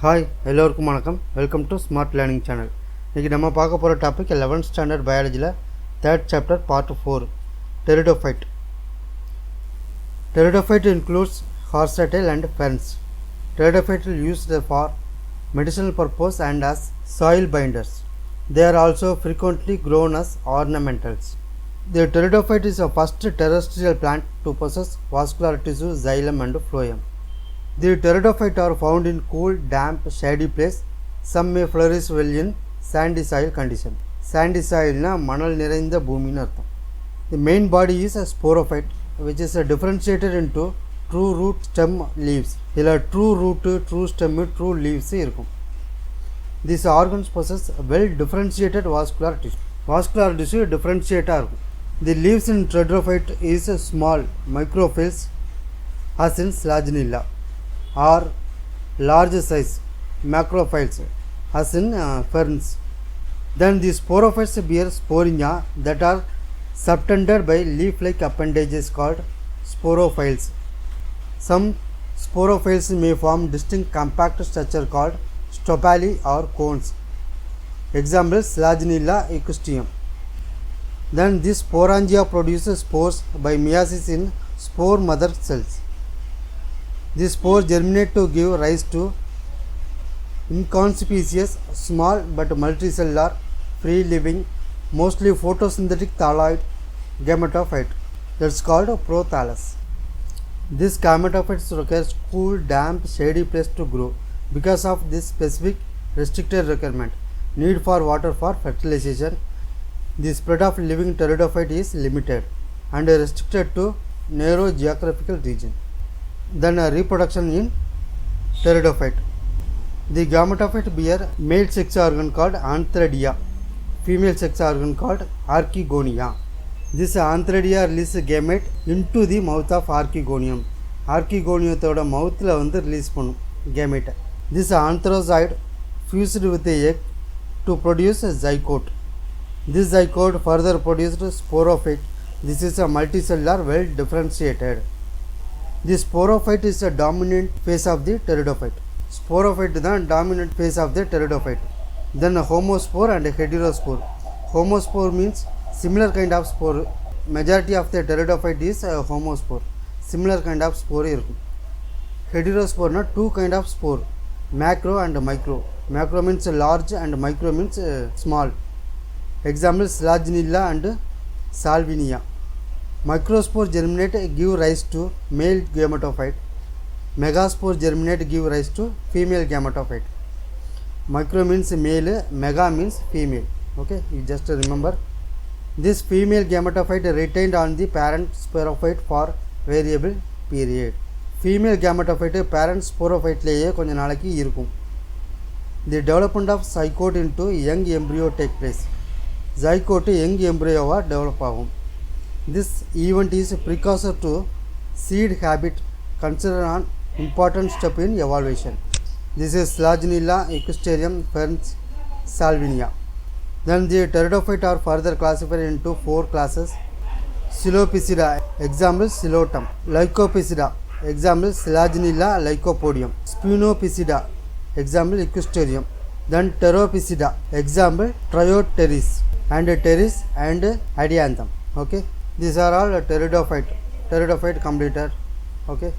Hi எல்லோருக்கும் வணக்கம். Welcome to smart learning channel. இன்றைக்கி நம்ம பார்க்க போகிற டாபிக் 11th ஸ்டாண்டர்ட் பயாலஜியில் 3rd chapter part-4 pteridophyte. Pteridophyte includes horsetail and ferns. Pteridophyte is used for medicinal purpose and as soil binders. They are also frequently grown as ornamentals. The pteridophyte is the first terrestrial plant to possess vascular tissue, xylem and phloem. The pteridophyte are found in cool, damp, shady place. Some may flourish well in sandy soil condition. Sandy soil na manal nirainda bhoomi nu artham. The main body is a sporophyte, which is differentiated into true root, stem, leaves. Ila true root, true stem, true leaves irukum. These organs possess well differentiated vascular tissue. Vascular tissue differentiate irukum. The leaves in pteridophyte is small microphyls as in Slaginella, or large size macrophytes as in ferns. Then the sporophytes bear sporia that are subtended by leaf-like appendages called sporophytes. Some sporophytes may form distinct compact structure called stopali or cones. Example, Slaginella equisteum. Then this sporangia produces spores by meiosis in spore mother cells. These spores germinate to give rise to inconspicuous, small but multicellular, free-living, mostly photosynthetic thalloid gametophyte that's called prothallus. This gametophyte requires cool, damp, shady place to grow. Because of this specific restricted requirement, need for water for fertilization, the spread of living pteridophyte is limited and restricted to narrow geographical region. Then reproduction in pteridophyte. The gametophyte bear male sex organ called antheridia, female sex organ called archegonia. This antheridia release gamete into the mouth of archegonium. Archegonium mouth la vandu release pannum gamete. This antherozoid fused with the egg to produce a zygote. This zygote further produced sporophyte. This is a multicellular, well differentiated. The sporophyte is the dominant phase of the pteridophyte. Sporophyte is the dominant phase of the pteridophyte. Then homospore and heterospore. Homospore means similar kind of spore. Majority of the pteridophyte is homospore. Similar kind of spore irukku. Heterospore na two kind of spore, macro and micro. Macro means large and micro means small. Example, Slaginella and Salvinia. Microspore germinate give rise to male gametophyte. Megaspore germinate give rise to female gametophyte. Micro means male, mega means female. Okay, you just remember. This female gametophyte retained on the parent sporophyte for variable period. Female gametophyte parent sporophyte leye konja naalaki irukum. The development of zygote into young embryo take place. Zygote young embryo va develop agum. This event is a precursor to seed habit, considered an important step in evolution. This is Slaginella, equisterium, ferns, salvinia. Then the pteridophyte are further classified into 4 classes. Psilopicida, example Psilotum. Lycopicida, example Slaginella lycopodium. Spinopicida, example equisterium. Then Pteropicida, example Trioteris and Teris and Adianthum. Okay, these are all pteridophyte completed. Okay.